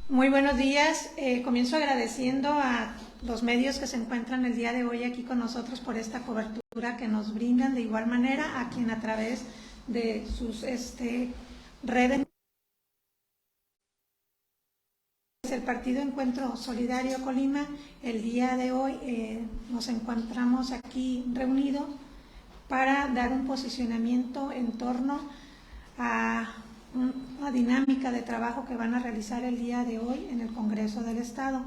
Muy buenos días. Comienzo agradeciendo a los medios que se encuentran el día de hoy aquí con nosotros por esta cobertura que nos brindan, de igual manera a quien a través de sus redes. El Partido Encuentro Solidario Colima, el día de hoy nos encontramos aquí reunidos para dar un posicionamiento en torno a una dinámica de trabajo que van a realizar el día de hoy en el Congreso del Estado.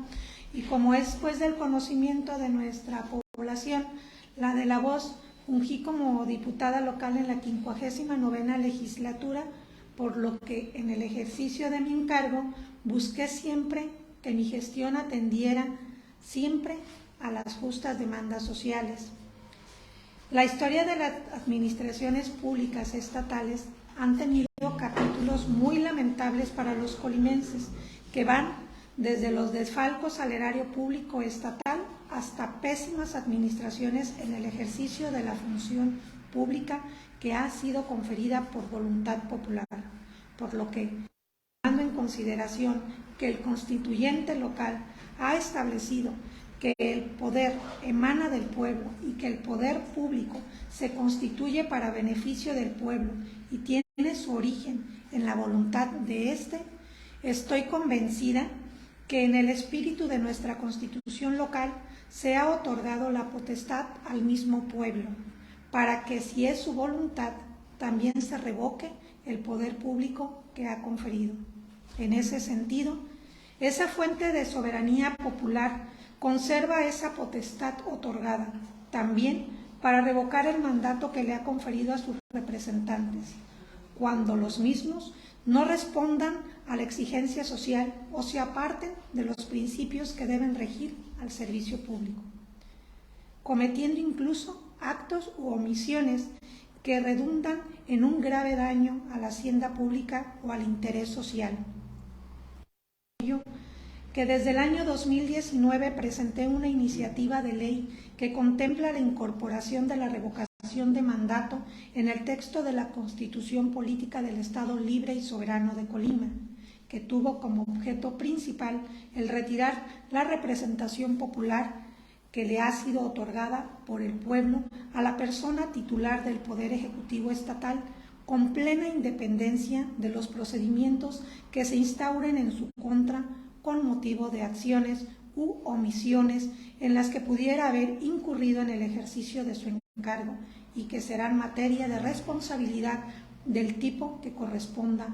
Y como es pues del conocimiento de nuestra población, la de La Voz, fungí como diputada local en la 59ª legislatura, por lo que en el ejercicio de mi encargo busqué siempre que mi gestión atendiera siempre a las justas demandas sociales. La historia de las administraciones públicas estatales han tenido capítulos muy lamentables para los colimenses, que van desde los desfalcos al erario público estatal hasta pésimas administraciones en el ejercicio de la función pública que ha sido conferida por voluntad popular, por lo que, tomando en consideración que el constituyente local ha establecido que el poder emana del pueblo y que el poder público se constituye para beneficio del pueblo y tiene su origen en la voluntad de éste, estoy convencida que en el espíritu de nuestra Constitución local se ha otorgado la potestad al mismo pueblo, para que, si es su voluntad, también se revoque el poder público que ha conferido. En ese sentido, esa fuente de soberanía popular conserva esa potestad otorgada, también para revocar el mandato que le ha conferido a sus representantes, cuando los mismos no respondan a la exigencia social o se aparten de los principios que deben regir al servicio público, cometiendo incluso actos u omisiones que redundan en un grave daño a la hacienda pública o al interés social. Que desde el año 2019 presenté una iniciativa de ley que contempla la incorporación de la revocación de mandato en el texto de la Constitución Política del Estado Libre y Soberano de Colima, que tuvo como objeto principal el retirar la representación popular que le ha sido otorgada por el pueblo a la persona titular del Poder Ejecutivo Estatal, con plena independencia de los procedimientos que se instauren en su contra con motivo de acciones u omisiones en las que pudiera haber incurrido en el ejercicio de su encargo y que serán materia de responsabilidad del tipo que corresponda.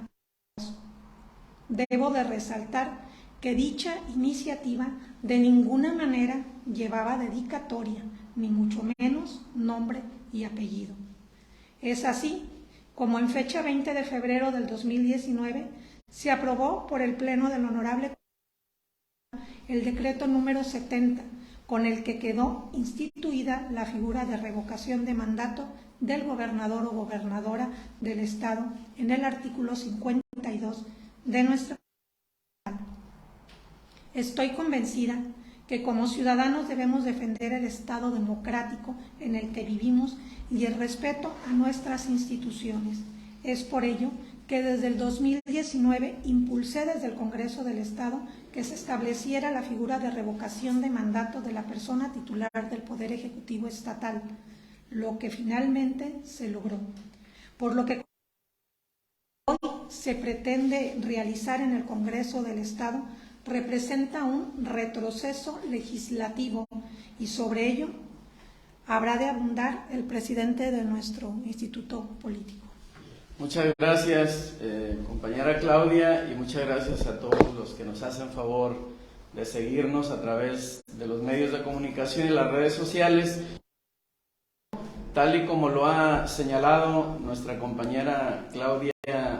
Debo de resaltar que dicha iniciativa de ninguna manera llevaba dedicatoria, ni mucho menos nombre y apellido. Es así como en fecha 20 de febrero del 2019 se aprobó por el Pleno del Honorable el decreto número 70, con el que quedó instituida la figura de revocación de mandato del gobernador o gobernadora del Estado en el artículo 52 de nuestra Constitución. Estoy convencida que como ciudadanos debemos defender el Estado democrático en el que vivimos y el respeto a nuestras instituciones. Es por ello que desde el 2019 impulsé desde el Congreso del Estado que se estableciera la figura de revocación de mandato de la persona titular del Poder Ejecutivo Estatal, lo que finalmente se logró. Por lo que hoy se pretende realizar en el Congreso del Estado representa un retroceso legislativo y sobre ello habrá de abundar el presidente de nuestro instituto político. Muchas gracias, compañera Claudia, y muchas gracias a todos los que nos hacen favor de seguirnos a través de los medios de comunicación y las redes sociales. Tal y como lo ha señalado nuestra compañera Claudia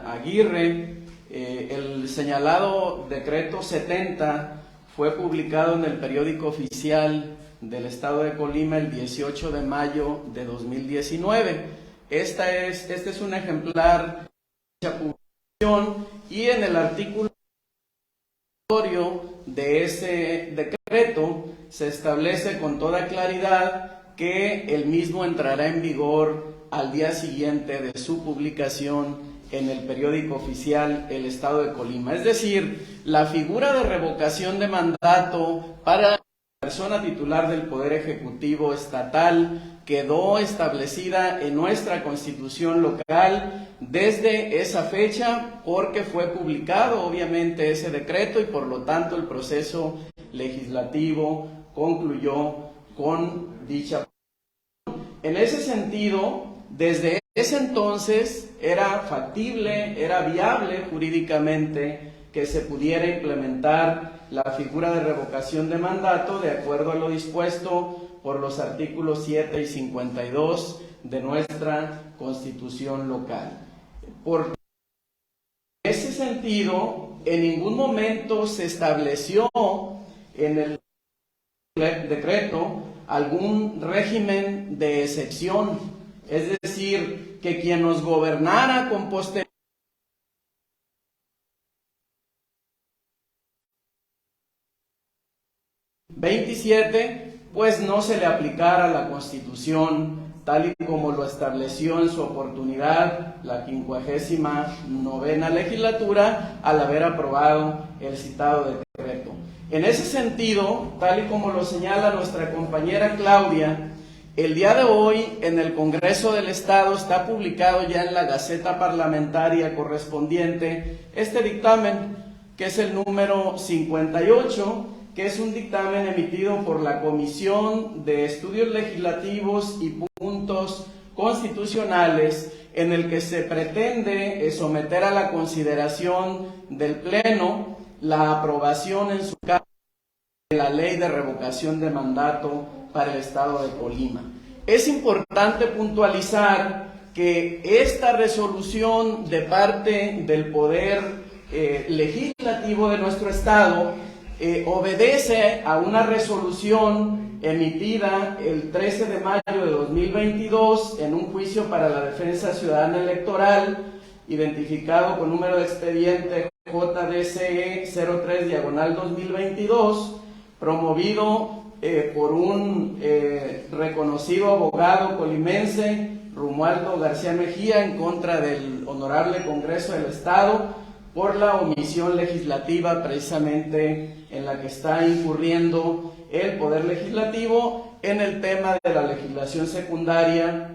Aguirre, el señalado decreto 70 fue publicado en el periódico oficial del Estado de Colima el 18 de mayo de 2019. Este es un ejemplar de dicha publicación y en el artículo de ese decreto se establece con toda claridad que el mismo entrará en vigor al día siguiente de su publicación en el periódico oficial El Estado de Colima. Es decir, la figura de revocación de mandato para la persona titular del Poder Ejecutivo Estatal quedó establecida en nuestra Constitución local desde esa fecha, porque fue publicado obviamente ese decreto y por lo tanto el proceso legislativo concluyó con dicha. En ese sentido, desde ese entonces era factible, era viable jurídicamente que se pudiera implementar la figura de revocación de mandato de acuerdo a lo dispuesto por los artículos 7 y 52 de nuestra Constitución local. Por ese sentido, en ningún momento se estableció en el decreto algún régimen de excepción, es decir, que quien nos gobernara con posterioridad 27, pues no se le aplicara la Constitución tal y como lo estableció en su oportunidad la 59ª legislatura al haber aprobado el citado decreto. En ese sentido, tal y como lo señala nuestra compañera Claudia, el día de hoy en el Congreso del Estado está publicado ya en la Gaceta Parlamentaria correspondiente este dictamen, que es el número 58, que es un dictamen emitido por la Comisión de Estudios Legislativos y Puntos Constitucionales, en el que se pretende someter a la consideración del Pleno la aprobación en su caso de la Ley de Revocación de Mandato para el Estado de Colima. Es importante puntualizar que esta resolución de parte del Poder Legislativo de nuestro Estado obedece a una resolución emitida el 13 de mayo de 2022 en un juicio para la defensa ciudadana electoral, identificado con número de expediente JDCE 03/2022, promovido por un reconocido abogado colimense, Romualdo García Mejía, en contra del Honorable Congreso del Estado, por la omisión legislativa precisamente en la que está incurriendo el Poder Legislativo en el tema de la legislación secundaria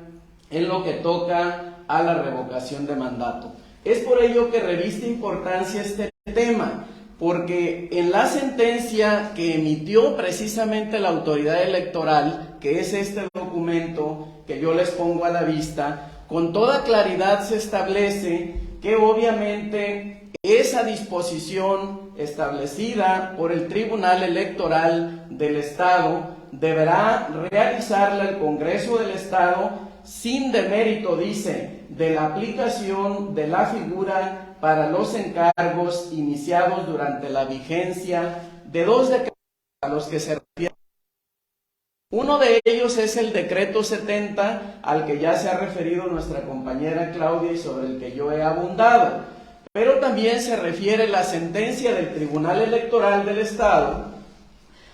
en lo que toca a la revocación de mandato. Es por ello que reviste importancia este tema, porque en la sentencia que emitió precisamente la autoridad electoral, que es este documento que yo les pongo a la vista, con toda claridad se establece que obviamente esa disposición establecida por el Tribunal Electoral del Estado deberá realizarla el Congreso del Estado sin demérito, dice, de la aplicación de la figura para los encargos iniciados durante la vigencia de dos decretos a los que se refiere. Uno de ellos es el decreto 70, al que ya se ha referido nuestra compañera Claudia y sobre el que yo he abundado. Pero también se refiere la sentencia del Tribunal Electoral del Estado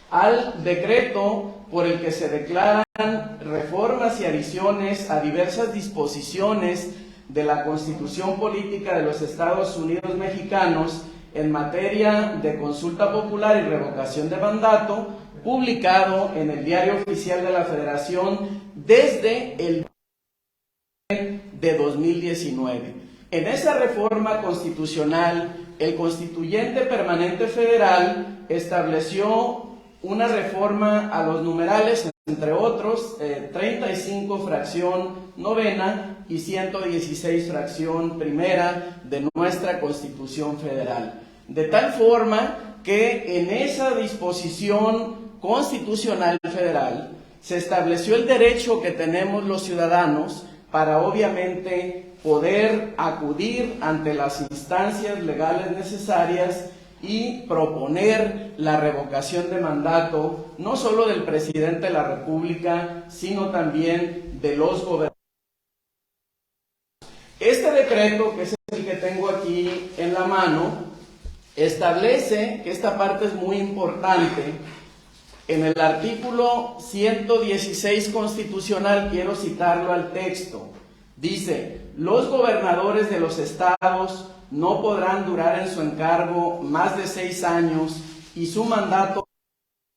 al decreto por el que se declaran reformas y adiciones a diversas disposiciones de la Constitución Política de los Estados Unidos Mexicanos en materia de consulta popular y revocación de mandato, publicado en el Diario Oficial de la Federación desde el de 2019. En esa reforma constitucional, el Constituyente Permanente Federal estableció una reforma a los numerales, entre otros, 35 fracción novena y 116 fracción primera de nuestra Constitución Federal. De tal forma que en esa disposición constitucional federal se estableció el derecho que tenemos los ciudadanos para obviamente poder acudir ante las instancias legales necesarias y proponer la revocación de mandato, no solo del presidente de la República, sino también de los gobernadores. Este decreto, que es el que tengo aquí en la mano, establece, que esta parte es muy importante, en el artículo 116 constitucional, quiero citarlo al texto, Dice, los gobernadores de los estados no podrán durar en su encargo más de 6 años y su mandato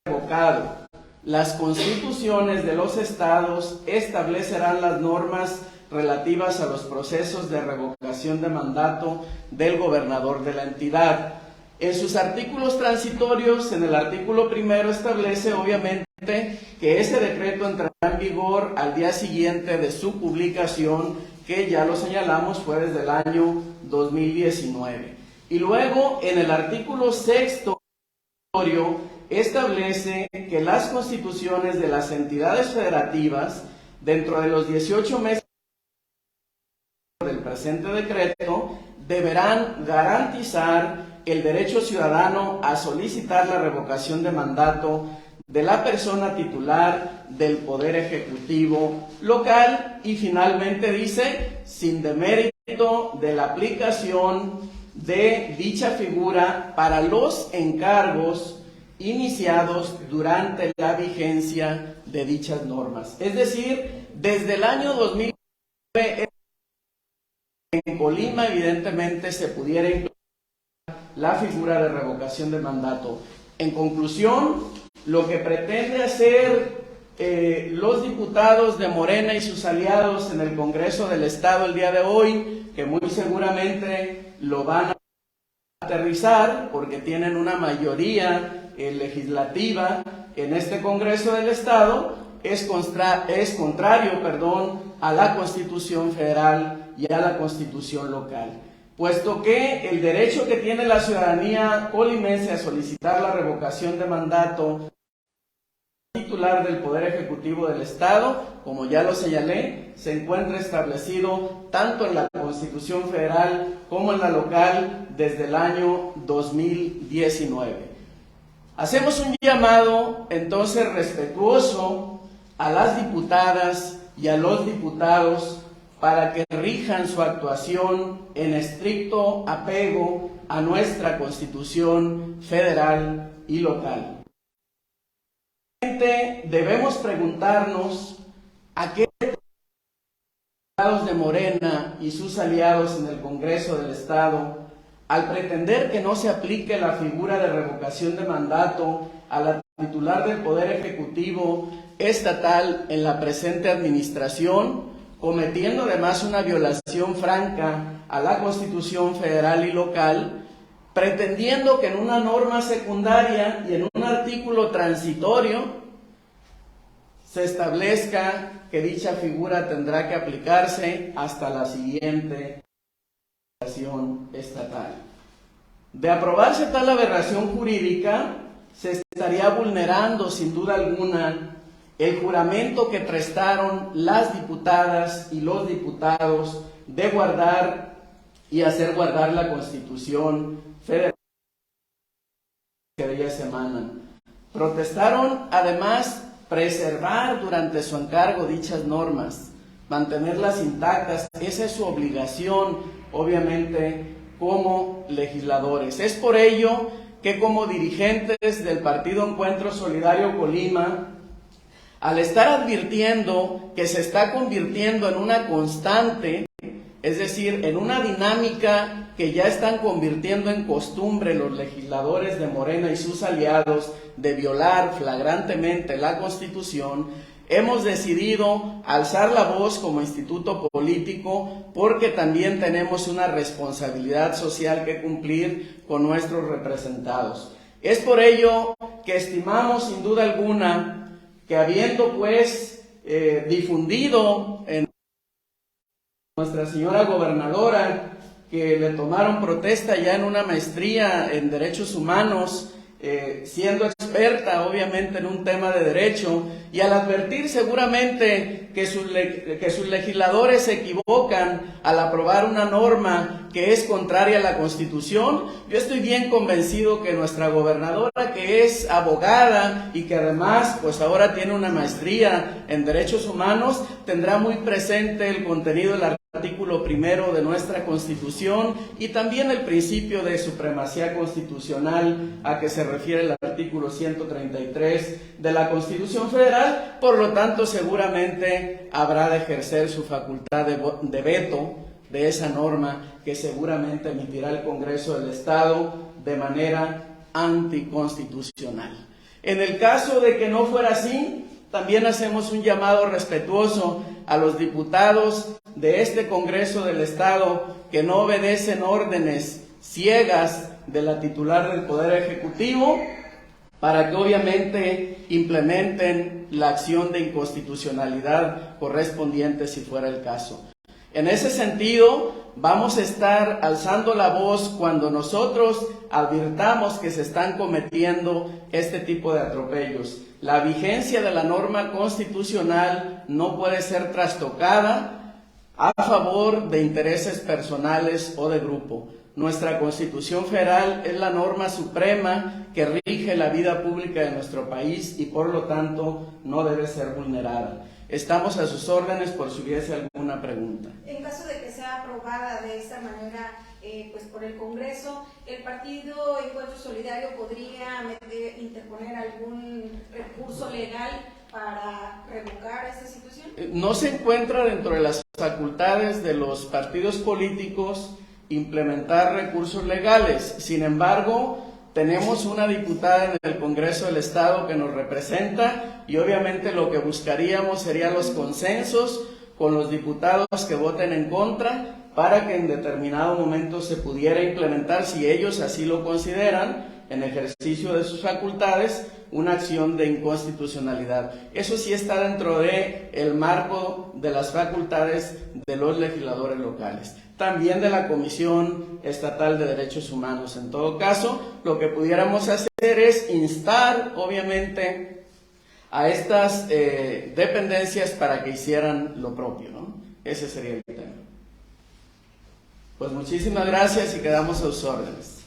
revocado. Las constituciones de los estados establecerán las normas relativas a los procesos de revocación de mandato del gobernador de la entidad. En sus artículos transitorios, en el artículo primero establece obviamente que ese decreto entrará en vigor al día siguiente de su publicación, que ya lo señalamos fue desde el año 2019. Y luego en el artículo sexto establece que las constituciones de las entidades federativas, dentro de los 18 meses del presente decreto, deberán garantizar el derecho ciudadano a solicitar la revocación de mandato de la persona titular del Poder Ejecutivo local y finalmente dice, sin demérito de la aplicación de dicha figura para los encargos iniciados durante la vigencia de dichas normas. Es decir, desde el año 2009 en Colima evidentemente se pudiera incluir la figura de revocación de mandato. En conclusión, lo que pretende hacer los diputados de Morena y sus aliados en el Congreso del Estado el día de hoy, que muy seguramente lo van a aterrizar porque tienen una mayoría legislativa en este Congreso del Estado, es contrario a la Constitución Federal y a la Constitución local, puesto que el derecho que tiene la ciudadanía colimense a solicitar la revocación de mandato titular del Poder Ejecutivo del Estado, como ya lo señalé, se encuentra establecido tanto en la Constitución Federal como en la local desde el año 2019. Hacemos un llamado entonces respetuoso a las diputadas y a los diputados para que rijan su actuación en estricto apego a nuestra Constitución federal y local. Debemos preguntarnos a qué diputados de Morena y sus aliados en el Congreso del Estado, al pretender que no se aplique la figura de revocación de mandato a la titular del Poder Ejecutivo estatal en la presente administración, cometiendo además una violación franca a la Constitución federal y local, pretendiendo que en una norma secundaria y en un artículo transitorio se establezca que dicha figura tendrá que aplicarse hasta la siguiente legislación estatal. De aprobarse tal aberración jurídica, se estaría vulnerando sin duda alguna el juramento que prestaron las diputadas y los diputados de guardar y hacer guardar la Constitución federal que de ellas emanan. Protestaron además preservar durante su encargo dichas normas, mantenerlas intactas. Esa es su obligación, obviamente, como legisladores. Es por ello que como dirigentes del Partido Encuentro Solidario Colima, al estar advirtiendo que se está convirtiendo en una constante, es decir, en una dinámica que ya están convirtiendo en costumbre los legisladores de Morena y sus aliados de violar flagrantemente la Constitución, hemos decidido alzar la voz como instituto político porque también tenemos una responsabilidad social que cumplir con nuestros representados. Es por ello que estimamos sin duda alguna que habiendo difundido en nuestra señora gobernadora que le tomaron protesta ya en una maestría en derechos humanos, siendo experta obviamente en un tema de derecho, y al advertir seguramente que sus legisladores se equivocan al aprobar una norma que es contraria a la Constitución, yo estoy bien convencido que nuestra gobernadora, que es abogada y que además pues ahora tiene una maestría en derechos humanos, tendrá muy presente el contenido de la artículo 1 de nuestra Constitución y también el principio de supremacía constitucional a que se refiere el artículo 133 de la Constitución Federal. Por lo tanto, seguramente habrá de ejercer su facultad de veto de esa norma que seguramente emitirá el Congreso del Estado de manera anticonstitucional. En el caso de que no fuera así, también hacemos un llamado respetuoso a los diputados de este Congreso del Estado que no obedecen órdenes ciegas de la titular del Poder Ejecutivo, para que obviamente implementen la acción de inconstitucionalidad correspondiente si fuera el caso. En ese sentido, vamos a estar alzando la voz cuando nosotros advirtamos que se están cometiendo este tipo de atropellos. La vigencia de la norma constitucional no puede ser trastocada a favor de intereses personales o de grupo. Nuestra Constitución Federal es la norma suprema que rige la vida pública de nuestro país y por lo tanto no debe ser vulnerada. Estamos a sus órdenes por si hubiese alguna pregunta. En caso de que sea aprobada de esta manera pues por el Congreso, ¿el Partido Encuentro Solidario podría interponer algún recurso legal para revocar esta situación? No se encuentra dentro de las facultades de los partidos políticos implementar recursos legales. Sin embargo, tenemos una diputada en el Congreso del Estado que nos representa y obviamente lo que buscaríamos serían los consensos con los diputados que voten en contra para que en determinado momento se pudiera implementar, si ellos así lo consideran, en ejercicio de sus facultades, una acción de inconstitucionalidad. Eso sí está dentro del marco de las facultades de los legisladores locales, también de la Comisión Estatal de Derechos Humanos. En todo caso, lo que pudiéramos hacer es instar, obviamente, a estas dependencias para que hicieran lo propio, ¿no? Ese sería el tema. Pues muchísimas gracias y quedamos a sus órdenes.